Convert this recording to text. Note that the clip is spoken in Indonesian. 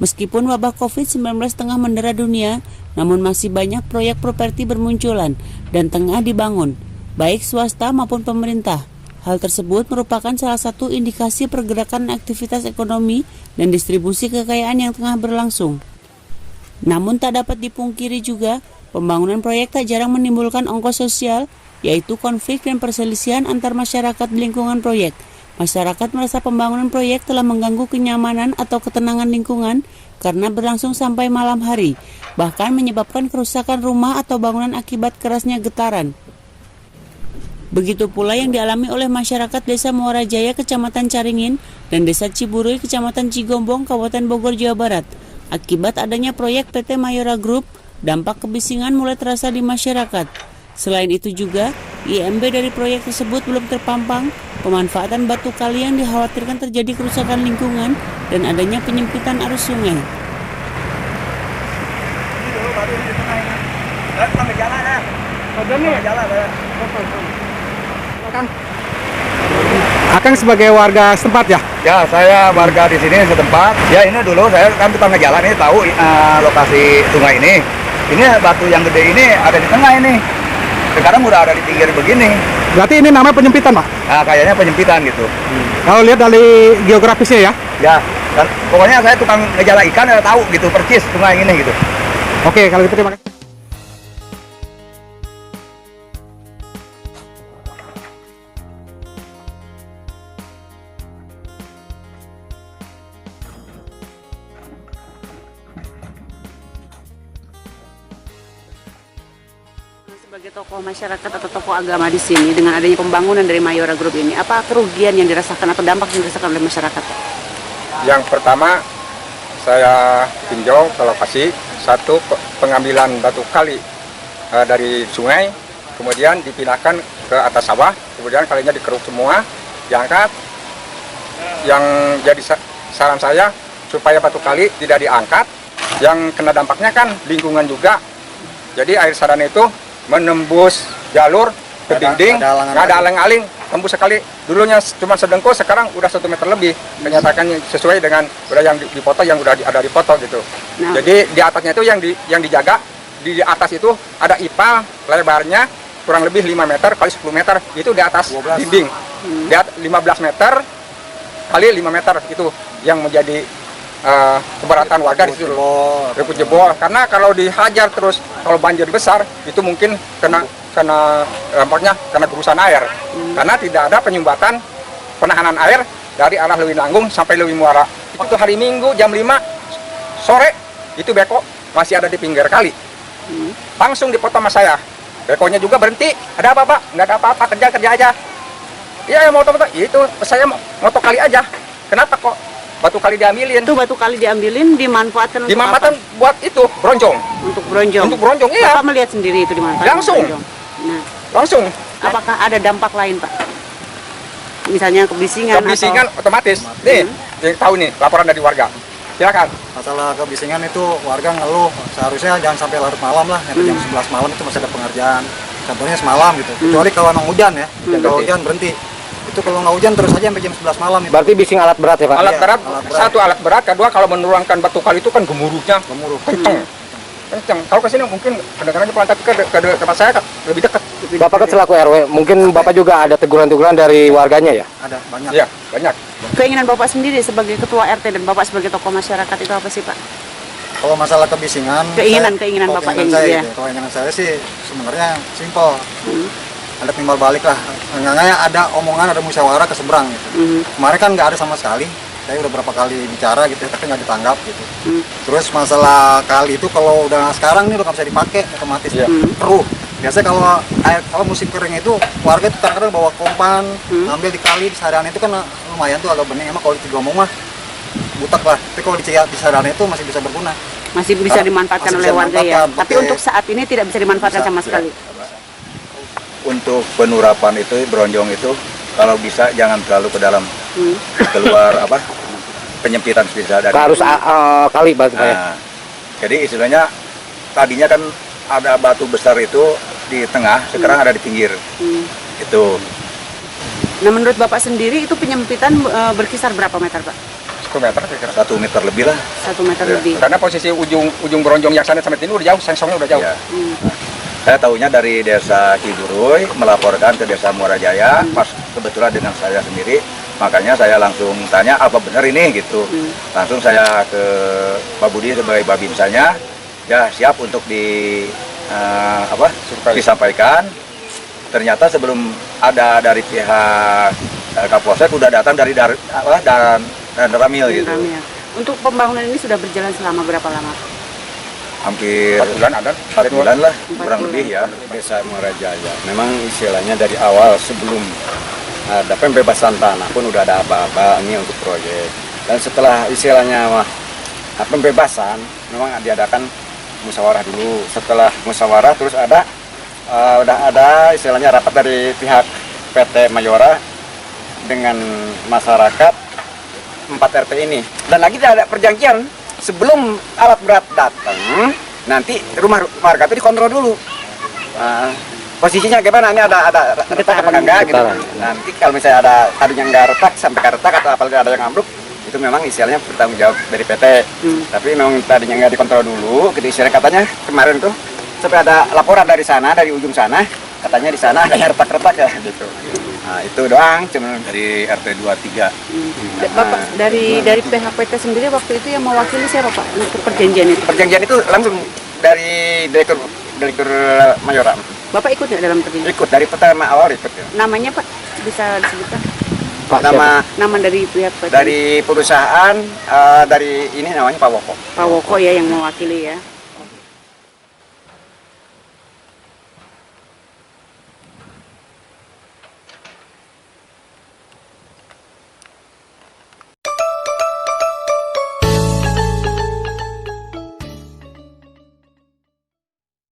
Meskipun wabah COVID-19 tengah mendera dunia, namun masih banyak proyek properti bermunculan dan tengah dibangun, baik swasta maupun pemerintah. Hal tersebut merupakan salah satu indikasi pergerakan aktivitas ekonomi dan distribusi kekayaan yang tengah berlangsung. Namun tak dapat dipungkiri juga, pembangunan proyek tak jarang menimbulkan ongkos sosial, yaitu konflik dan perselisihan antar masyarakat di lingkungan proyek. Masyarakat merasa pembangunan proyek telah mengganggu kenyamanan atau ketenangan lingkungan karena berlangsung sampai malam hari, bahkan menyebabkan kerusakan rumah atau bangunan akibat kerasnya getaran. Begitu pula yang dialami oleh masyarakat Desa Muara Jaya, Kecamatan Caringin, dan Desa Ciburui, Kecamatan Cigombong, Kabupaten Bogor, Jawa Barat. Akibat adanya proyek PT Mayora Group, dampak kebisingan mulai terasa di masyarakat. Selain itu juga, IMB dari proyek tersebut belum terpampang, pemanfaatan batu kali yang dikhawatirkan terjadi kerusakan lingkungan dan adanya penyempitan arus sungai. Akang sebagai warga setempat ya? Ya, saya warga di sini setempat. Ya, ini dulu saya kan tukang ngejalan ini, tahu lokasi sungai ini. Ini batu yang gede ini ada di tengah ini. Sekarang udah ada di pinggir begini. Berarti ini namanya penyempitan, Pak? Nah, kayaknya penyempitan gitu. Kalau lihat dari geografisnya ya? Ya, dan pokoknya saya tukang ngejala ikan, udah tahu gitu percis sungai ini gitu. Oke, kalau gitu terima kasih. Sebagai tokoh masyarakat atau tokoh agama di sini, dengan adanya pembangunan dari Mayora Group ini, apa kerugian yang dirasakan atau dampak yang dirasakan oleh masyarakat? Yang pertama, saya tinjau ke lokasi, satu pengambilan batu kali dari sungai, kemudian dipindahkan ke atas sawah, kemudian kalinya dikeruk semua, diangkat. Yang jadi saran saya, supaya batu kali tidak diangkat, yang kena dampaknya kan lingkungan juga. Jadi air saran itu menembus jalur ke dinding, nggak ada aling-aling, tembus sekali. Dulunya cuma sedengkul, sekarang udah 1 meter lebih. Kenyataannya sesuai dengan udah yang dipoto, yang udah ada dipoto gitu. Nah. Jadi di atasnya itu yang dijaga, di atas itu ada ipal lebarnya kurang lebih 5 meter kali 10 meter, itu di atas 12. Dinding. Di atas 15 meter kali 5 meter itu yang menjadi keberatan warga di situ, ribut jebol. Karena kalau dihajar terus, kalau banjir besar itu mungkin kena dampaknya kena gerusan air. Karena tidak ada penyumbatan penahanan air dari arah Lewi Nanggung sampai Lewi Muara. Waktu hari Minggu jam 5 sore itu beko masih ada di pinggir kali. Langsung dipotong sama saya. Bekonya juga berhenti. Ada apa, Pak? Nggak ada apa-apa, kerja aja. Iya, motor itu saya motor kali aja. Kenapa kok batu kali diambilin? Itu batu kali diambilin, dimanfaatkan untuk dimanfaatkan apa? Buat itu, bronjong. Untuk bronjong? Untuk bronjong, iya. Bapak melihat sendiri itu dimanfaatkan? Langsung. Nah, langsung. Apakah ada dampak lain, Pak? Misalnya kebisingan atau... otomatis. Nih, yang tahu nih, laporan dari warga. Silakan. Masalah kebisingan itu warga ngeluh, seharusnya jangan sampai larut malam lah, jam 11 malam itu masih ada pengerjaan. Contohnya semalam gitu, kecuali kalau memang hujan ya, kalau hujan berhenti. Itu kalau nggak hujan terus aja sampai jam 11 malam itu. Berarti bising alat berat ya, Pak? Alat berat, satu alat berat, kedua kalau menurunkan batu kali itu kan gemuruhnya kenceng. Kalau ke sini mungkin kedengarannya pelan, tapi ke tempat saya lebih dekat. Bapak kan selaku RW, mungkin Bapak juga ada teguran-teguran dari warganya ya? Ada, banyak. Iya, banyak. Keinginan Bapak sendiri sebagai ketua RT dan Bapak sebagai tokoh masyarakat itu apa sih, Pak? Kalau masalah kebisingan, keinginan Bapak yang saya, keinginan saya sih sebenarnya simpel. Ada timbal balik lah, enggaknya ada omongan, ada musyawarah ke seberang gitu. Kemarin kan nggak ada sama sekali, saya udah berapa kali bicara gitu, tapi nggak ditanggap gitu. Terus masalah kali itu kalau udah sekarang nih udah nggak bisa dipakai otomatis, keruh. Biasanya kalau musim kering itu warga itu kadang-kadang bawa kompan, ambil di kali di sadaran itu kan lumayan tuh agak bening. Emang kalau di Cigombong mah butek lah, tapi kalau di sadaran itu masih bisa berguna. Masih bisa dimanfaatkan oleh warga ya. Tapi untuk saat ini tidak bisa dimanfaatkan sama sekali. Untuk penurapan itu bronjong itu kalau bisa jangan terlalu ke dalam, keluar penyempitan bisa dari harus kali Pak. Jadi istilahnya tadinya kan ada batu besar itu di tengah, sekarang ada di pinggir. Itu. Nah, menurut Bapak sendiri itu penyempitan berkisar berapa meter, Pak? 1 meter kira-kira. 1 meter lebih lah. 1 meter Ya. lebih. Karena posisi ujung bronjong yang sana sampai sini udah jauh, sengsongnya udah jauh. Ya. Hmm. Saya tahunya dari desa Ciburuy melaporkan ke desa Muara Jaya, pas kebetulan dengan saya sendiri, makanya saya langsung tanya apa benar ini gitu. Langsung saya ke Pak Budi sebagai babinsanya, ya siap untuk disampaikan. Ternyata sebelum ada dari pihak Kapolsek udah datang dari dan Ramil gitu. Ramil. Untuk pembangunan ini sudah berjalan selama berapa lama? Hampir 4 bulan ada. 4 bulan lah, 4 kurang bulan. lebih ya. Desa Muara Jaya. Memang istilahnya dari awal sebelum ada pembebasan tanah pun udah ada aba-aba ini untuk proyek. Dan setelah istilahnya pembebasan memang diadakan musyawarah dulu. Setelah musyawarah terus udah ada istilahnya rapat dari pihak PT Mayora dengan masyarakat 4 RT ini. Dan lagi ada perjanjian sebelum alat berat datang, nanti rumah warga itu dikontrol dulu. Posisinya gimana? Ini ada retak apa enggak gitu. Nanti kalau misalnya ada tadinya enggak retak sampai ke retak atau apalagi ada yang ambruk, itu memang istilahnya bertanggung jawab dari PT. Tapi memang tadinya enggak dikontrol dulu, gitu istilahnya katanya kemarin tuh sampai ada laporan dari sana, dari ujung sana, katanya di sana ada yang retak-retak ya gitu. Nah, itu doang cuma Dari RT 23. Bapak dari pihak PT sendiri waktu itu yang mewakili siapa Pak untuk perjanjian itu? Perjanjian itu langsung dari direktur Mayora. Bapak ikut nggak dalam perjanjian? Ikut dari pertama awal ikut ya. Namanya Pak bisa disebutkan? Nama Dari pihak PT. dari perusahaan dari ini namanya Pak Woko. Pak Woko ya yang mewakili ya.